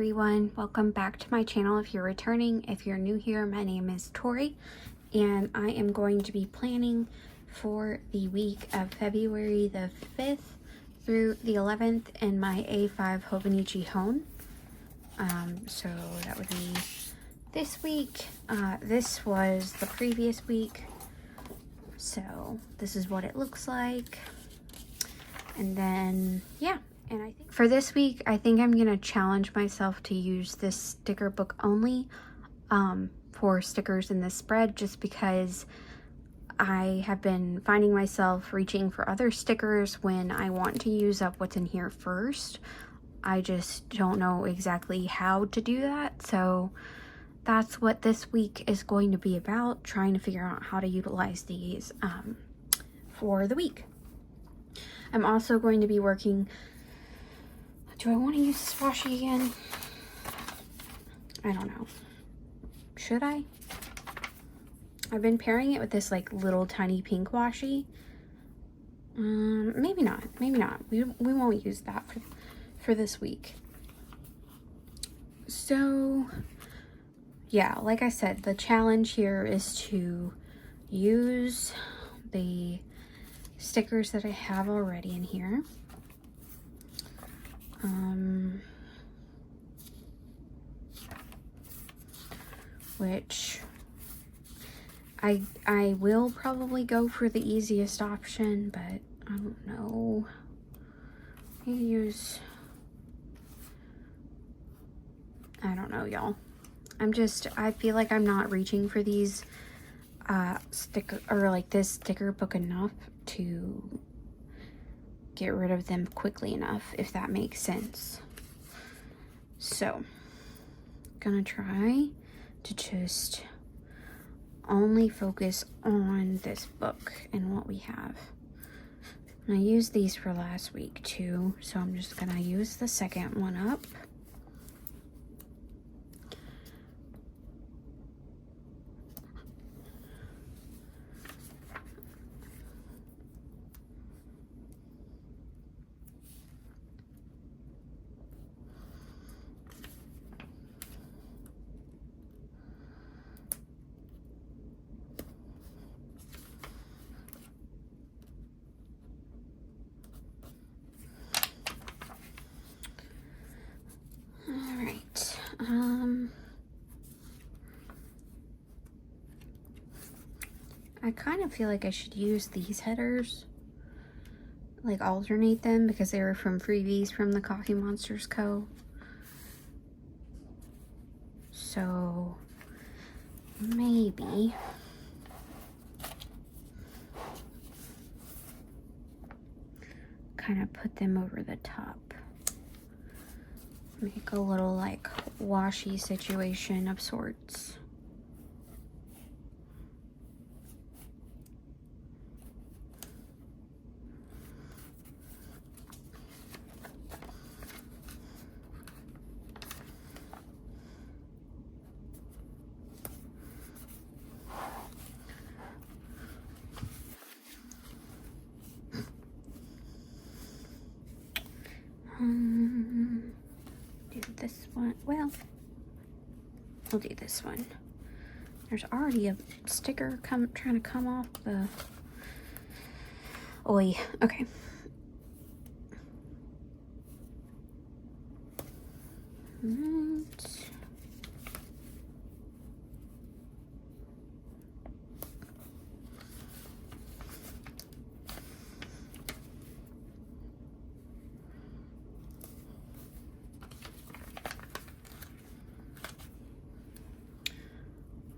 everyone, welcome back to my channel. If you're returning, if you're new here, my name is Tori and I am going to be planning for the week of February the 5th through the 11th in my A5 hobonichi hone. So that would be this week. This was the previous week, so this is what it looks like. And then yeah, and I think for this week, I think I'm gonna challenge myself to use this sticker book only for stickers in this spread, just because I have been finding myself reaching for other stickers when I want to use up what's in here first. I just don't know exactly how to do that, so that's what this week is going to be about, trying to figure out how to utilize these for the week. I'm also going to be working. Do I want to use this washi again? I don't know. Should I? I've been pairing it with this like little tiny pink washi. Maybe not. Maybe not. We won't use that for this week. So yeah, like I said, the challenge here is to use the stickers that I have already in here. Which I will probably go for the easiest option, but I don't know. I don't know, y'all. I feel like I'm not reaching for these this sticker book enough to get rid of them quickly enough, if that makes sense. So gonna try to just only focus on this book and what we have. And I used these for last week too, so I'm just gonna use the second one up. I kind of feel like I should use these headers, like alternate them, because they were from freebies from the Coffee Monsters Co. So maybe kind of put them over the top. Make a little like washi situation of sorts. Do this one. Well, we'll do this one. There's already a sticker trying to come off the. Oi. Okay.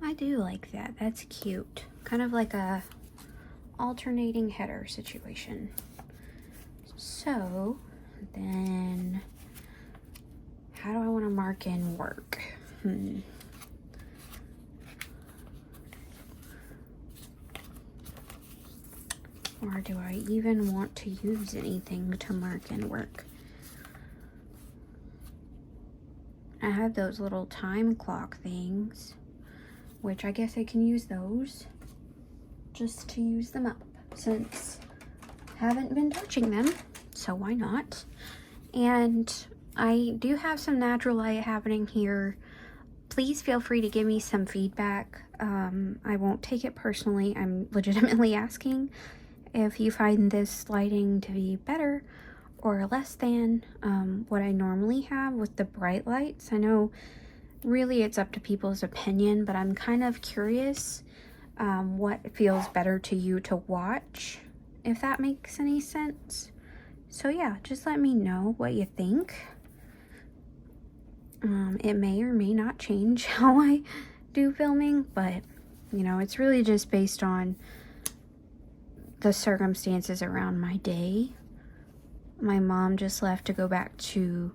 I do like that. That's cute. Kind of like a alternating header situation. So then how do I want to mark in work? Or do I even want to use anything to mark in work? I have those little time clock things, which I guess I can use those just to use them up, since I haven't been touching them, so why not? And I do have some natural light happening here. Please feel free to give me some feedback. I won't take it personally. I'm legitimately asking if you find this lighting to be better or less than what I normally have with the bright lights. I know really it's up to people's opinion, but I'm kind of curious what feels better to you to watch, if that makes any sense. So yeah, just let me know what you think. It may or may not change how I do filming, but you know, it's really just based on the circumstances around my day. My mom just left to go back to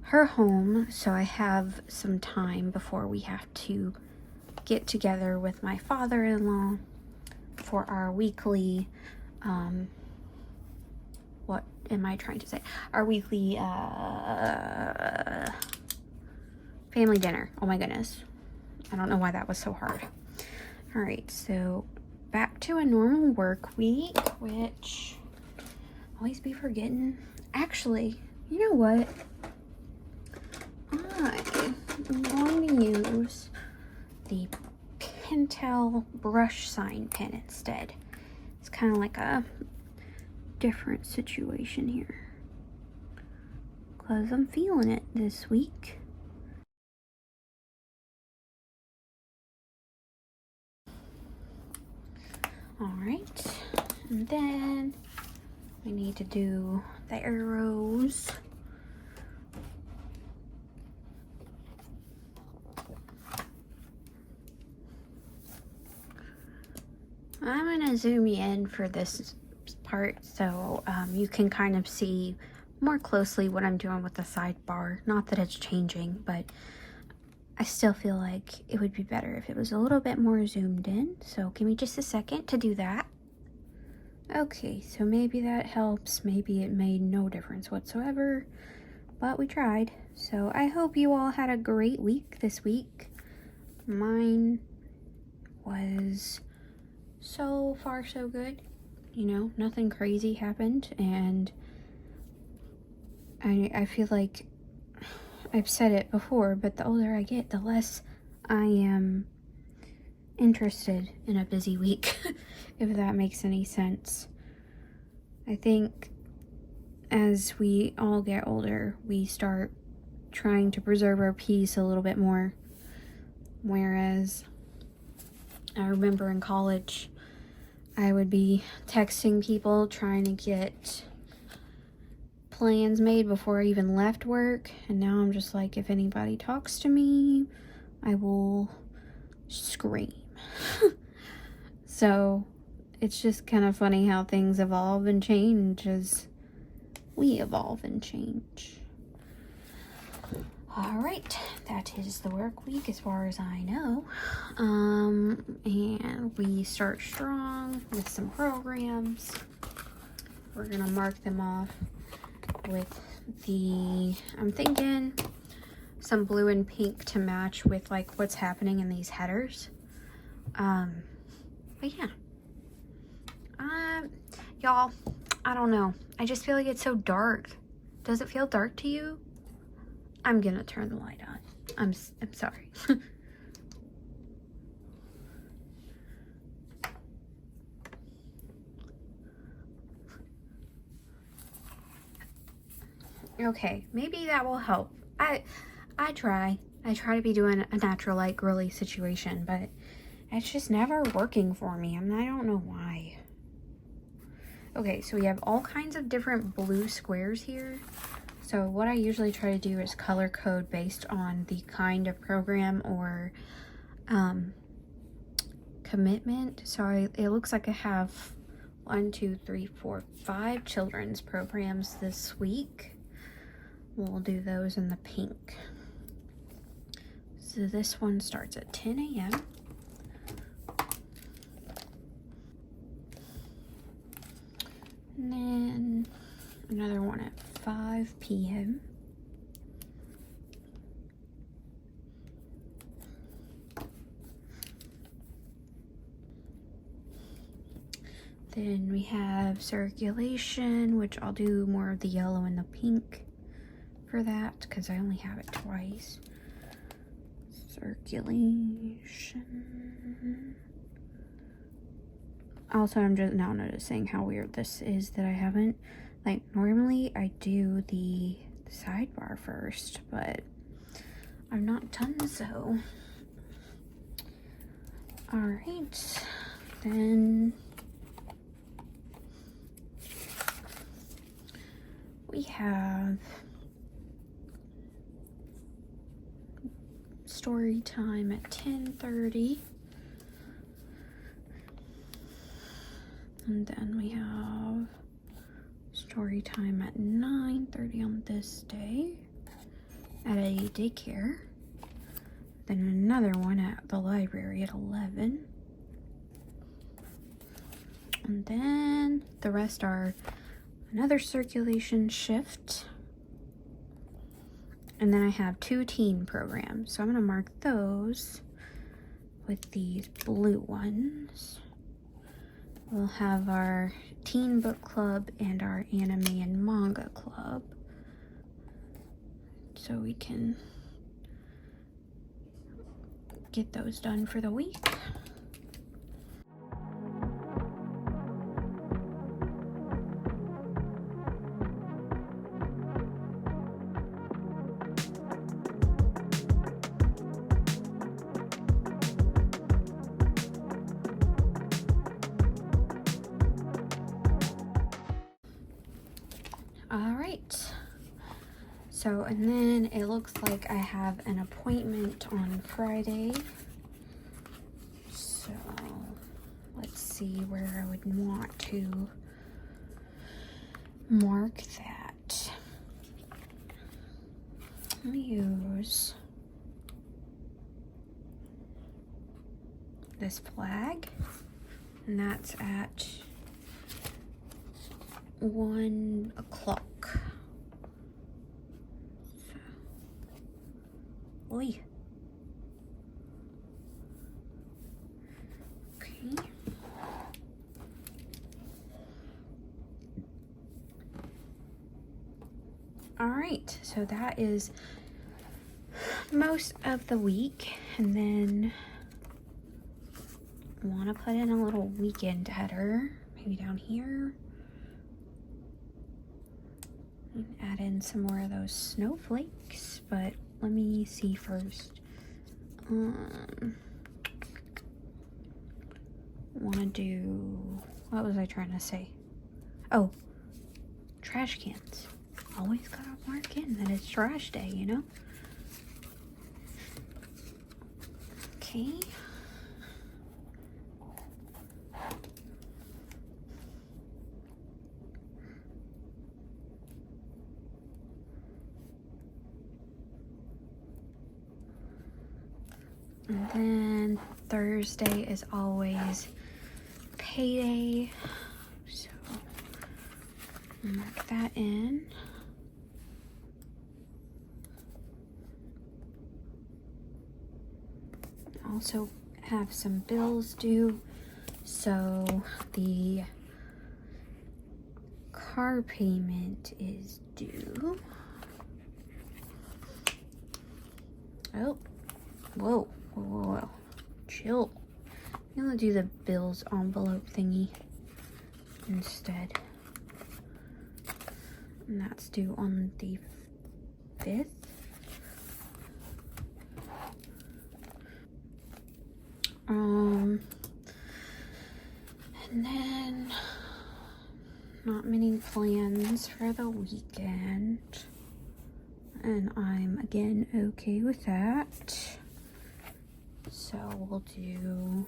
her home, so I have some time before we have to get together with my father-in-law for our weekly what am I trying to say? Our weekly family dinner. Oh my goodness. I don't know why that was so hard. All right, so back to a normal work week, which I always be forgetting. Actually, you know what? I'm going to use the Pentel brush sign pen instead. It's kind of like a different situation here because I'm feeling it this week. All right, and then we need to do the arrows. I'm gonna zoom in for this part so you can kind of see more closely what I'm doing with the sidebar. Not that it's changing, but I still feel like it would be better if it was a little bit more zoomed in. So give me just a second to do that. Okay, so maybe that helps. Maybe it made no difference whatsoever, but we tried. So I hope you all had a great week this week. Mine was so far so good. You know, nothing crazy happened, and I feel like I've said it before, but the older I get, the less I am interested in a busy week, if that makes any sense. I think as we all get older, we start trying to preserve our peace a little bit more. Whereas I remember in college, I would be texting people trying to get plans made before I even left work, and now I'm just like, if anybody talks to me, I will scream. So it's just kind of funny how things evolve and change as we evolve and change. All right, that is the work week as far as I know. And we start strong with some programs. We're gonna mark them off with I'm thinking some blue and pink to match with like what's happening in these headers. But yeah. Y'all, I don't know. I just feel like it's so dark. Does it feel dark to you? I'm gonna turn the light on. I'm sorry. Okay, maybe that will help. I try to be doing a natural light girly situation, but it's just never working for me, and I don't know why. Okay, so we have all kinds of different blue squares here. So what I usually try to do is color code based on the kind of program or commitment. So it looks like I have 1, 2, 3, 4, 5 children's programs this week. We'll do those in the pink. So this one starts at 10 a.m. And then another one at 5 p.m. Then we have circulation, which I'll do more of the yellow and the pink for that because I only have it twice. Circulation. Also, I'm just now noticing how weird this is that I haven't, like, normally I do the sidebar first, but I've not done so. Alright, then we have story time at 10:30. And then we have story time at 9:30 on this day at a daycare. Then another one at the library at 11. And then the rest are another circulation shift. And then I have 2 teen programs. So I'm going to mark those with these blue ones. We'll have our teen book club and our anime and manga club. So we can get those done for the week. Alright, so and then it looks like I have an appointment on Friday, so let's see where I would want to mark that. Let me use this flag, and that's at 1 o'clock. So, oi. Okay. All right, so that is most of the week, and then I want to put in a little weekend header, maybe down here. And add in some more of those snowflakes, but let me see first. Want to do, what was I trying to say? Oh, trash cans. Always gotta mark in that it's trash day, you know? Okay. And then Thursday is always payday, so mark that in. Also have some bills due, so the car payment is due. Oh, whoa. Whoa, chill. I'm gonna do the bills envelope thingy instead. And that's due on the 5th. And then not many plans for the weekend. And I'm again okay with that. So we'll do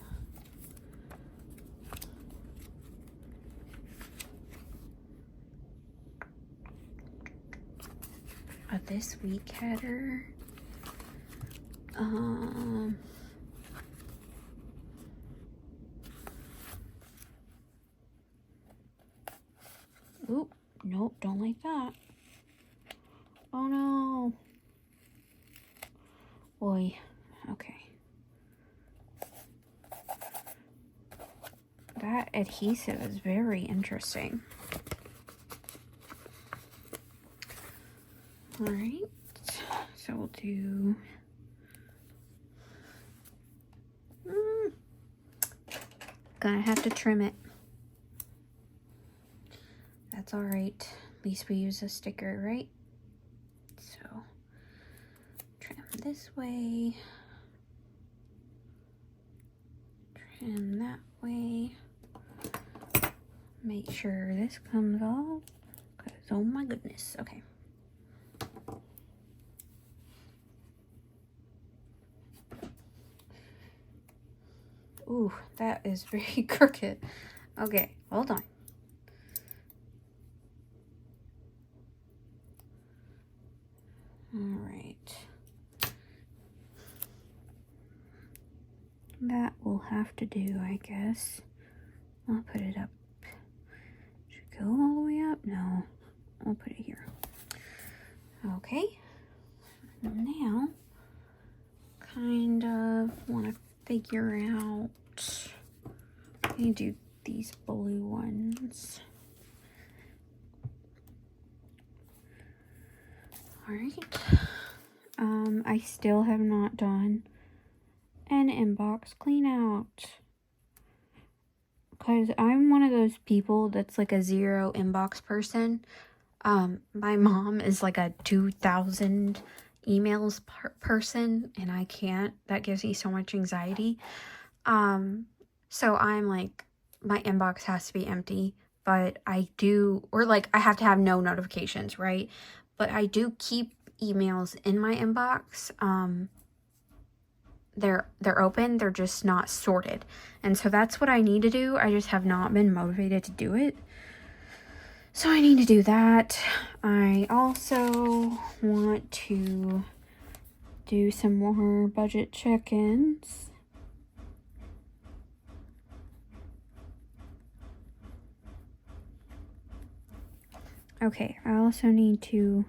a this week header. Oop, nope, don't like that. Oh no. Boy, okay. That adhesive is very interesting. All right, so we'll do gonna have to trim it. That's all right. At least we use a sticker, right? So trim this way, trim that way. Make sure this comes off, because oh my goodness. Okay. Ooh, that is very crooked. Okay, hold on. All right. That will have to do, I guess. I'll put it up. Should it go all the way up? No. I'll put it here. Okay. Now, kind of want to figure out. I need to do these blue ones. All right. I still have not done an inbox clean out, because I'm one of those people that's like a 0 inbox person. My mom is like a 2,000 emails person, and I can't. That gives me so much anxiety. So I'm like, my inbox has to be empty, but I do, or like I have to have no notifications, right? But I do keep emails in my inbox. They're open, they're just not sorted. And so that's what I need to do. I just have not been motivated to do it. So I need to do that. I also want to do some more budget check-ins. Okay, I also need to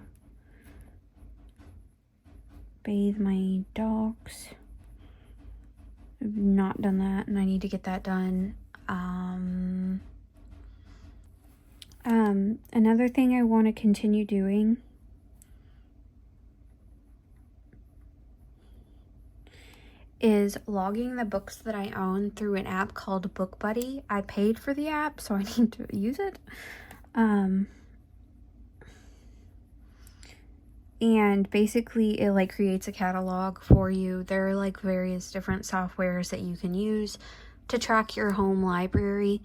bathe my dogs. I've not done that, and I need to get that done. Another thing I want to continue doing is logging the books that I own through an app called BookBuddy. I paid for the app, so I need to use it. And basically it like creates a catalog for you. There are like various different softwares that you can use to track your home library.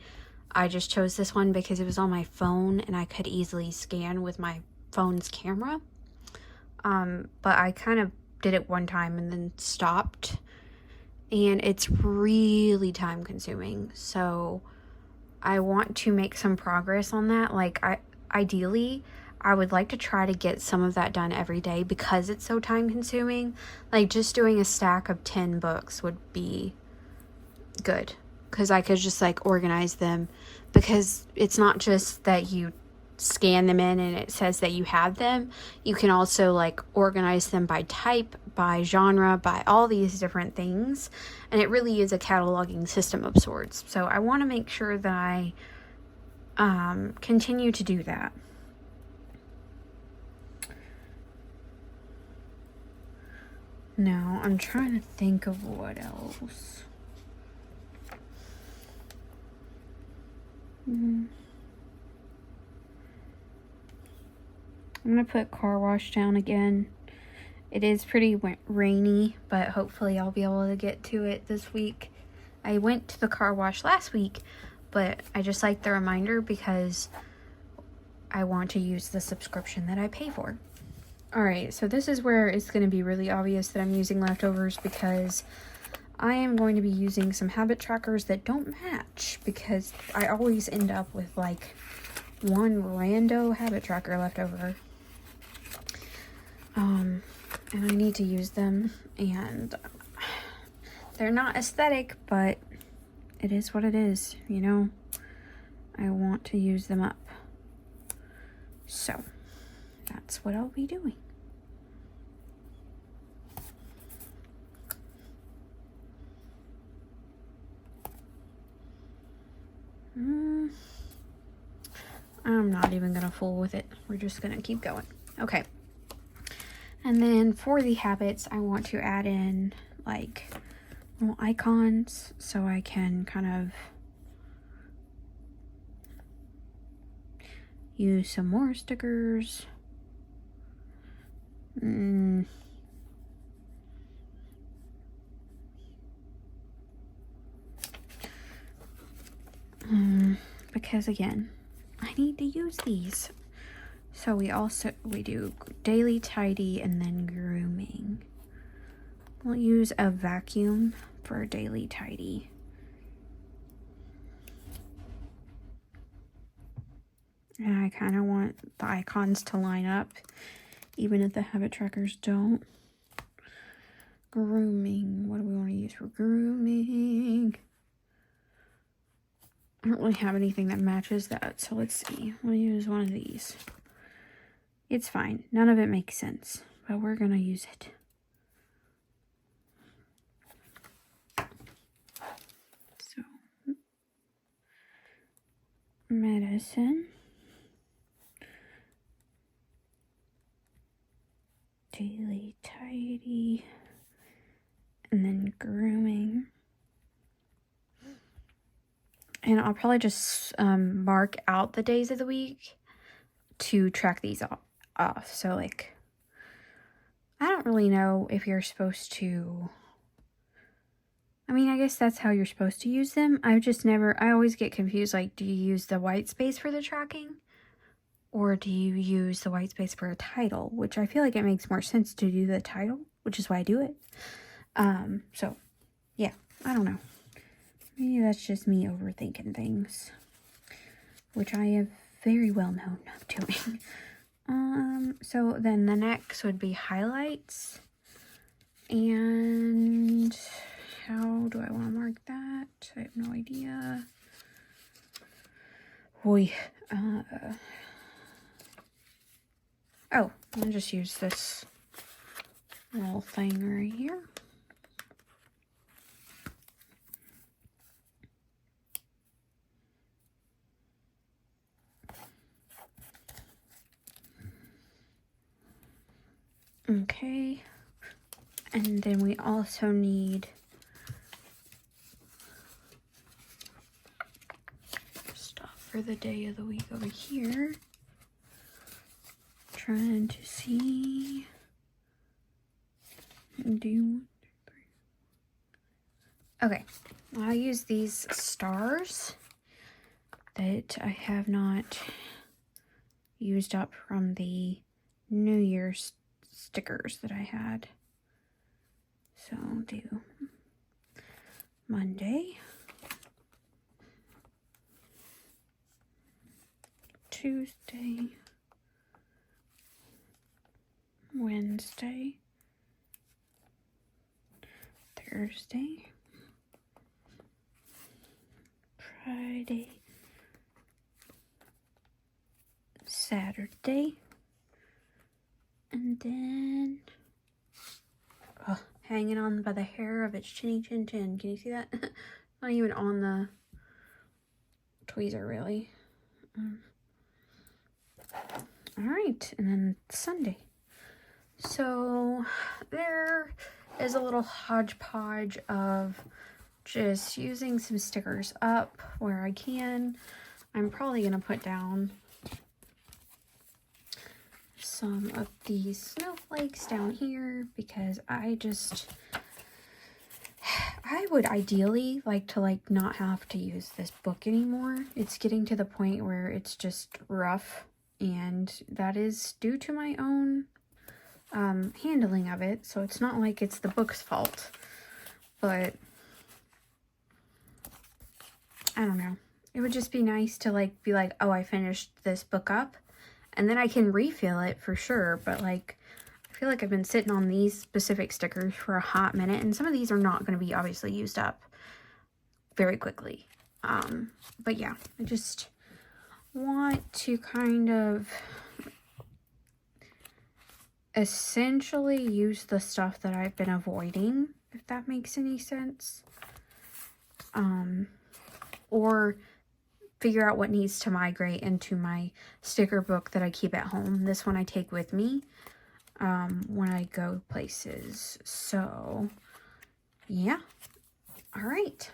I just chose this one because it was on my phone and I could easily scan with my phone's camera. But I kind of did it one time and then stopped. And it's really time consuming. So I want to make some progress on that. Like ideally, I would like to try to get some of that done every day because it's so time consuming. Like just doing a stack of 10 books would be good, because I could just like organize them, because it's not just that you scan them in and it says that you have them. You can also like organize them by type, by genre, by all these different things, and it really is a cataloging system of sorts. So I want to make sure that I continue to do that. Now I'm trying to think of what else. I'm gonna put car wash down again. It is pretty rainy, but hopefully I'll be able to get to it this week. I went to the car wash last week, but I just like the reminder because I want to use the subscription that I pay for. Alright, so this is where it's going to be really obvious that I'm using leftovers, because I am going to be using some habit trackers that don't match, because I always end up with like one rando habit tracker left over. And I need to use them, and they're not aesthetic, but it is what it is, you know? I want to use them up. So, that's what I'll be doing. I'm not even gonna fool with it. We're just gonna keep going. Okay. And then for the habits, I want to add in like little icons so I can kind of use some more stickers. Because again, I need to use these. So we do daily tidy and then grooming. We'll use a vacuum for daily tidy. And I kind of want the icons to line up, even if the habit trackers don't. Grooming. What do we want to use for grooming? I don't really have anything that matches that, so let's see. We'll use one of these. It's fine. None of it makes sense, but we're going to use it. So, medicine. Daily tidy. And then grooming. And I'll probably just mark out the days of the week to track these off. So, like, I don't really know if you're supposed to... I mean, I guess that's how you're supposed to use them. I always get confused. Like, do you use the white space for the tracking? Or do you use the white space for a title? Which I feel like it makes more sense to do the title, which is why I do it. So, yeah, I don't know. Maybe that's just me overthinking things, which I have very well known of doing. So then the next would be highlights. And how do I want to mark that? I have no idea. Boy, oh, I'll just use this little thing right here. Okay, and then we also need stuff for the day of the week over here. Trying to see. Okay, I'll use these stars that I have not used up from the New Year's stickers that I had. So I'll do Monday, Tuesday, Wednesday, Thursday, Friday, Saturday, and then hanging on by the hair of its chinny chin chin. Can you see that? Not even on the tweezer, really. All right, and then Sunday. So there is a little hodgepodge of just using some stickers up where I can. I'm probably going to put down some of these snowflakes down here because I would ideally like to not have to use this book anymore. It's getting to the point where it's just rough, and that is due to my own handling of it, so it's not like it's the book's fault, but I don't know. It would just be nice to be like, oh, I finished this book up, and then I can refill it for sure, but I feel like I've been sitting on these specific stickers for a hot minute, and some of these are not going to be obviously used up very quickly. But yeah, I just want to kind of essentially use the stuff that I've been avoiding, if that makes any sense. Or figure out what needs to migrate into my sticker book that I keep at home. This one I take with me. when I go places. So, yeah. All right.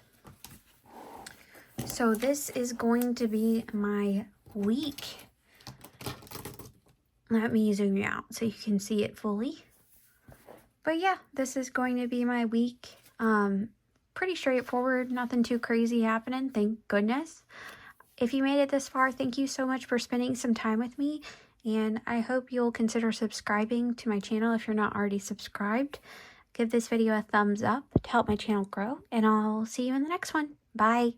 So this is going to be my week. Let me zoom you out so you can see it fully. But yeah, this is going to be my week. Pretty straightforward, nothing too crazy happening, thank goodness. If you made it this far, thank you so much for spending some time with me. And I hope you'll consider subscribing to my channel if you're not already subscribed. Give this video a thumbs up to help my channel grow. And I'll see you in the next one. Bye.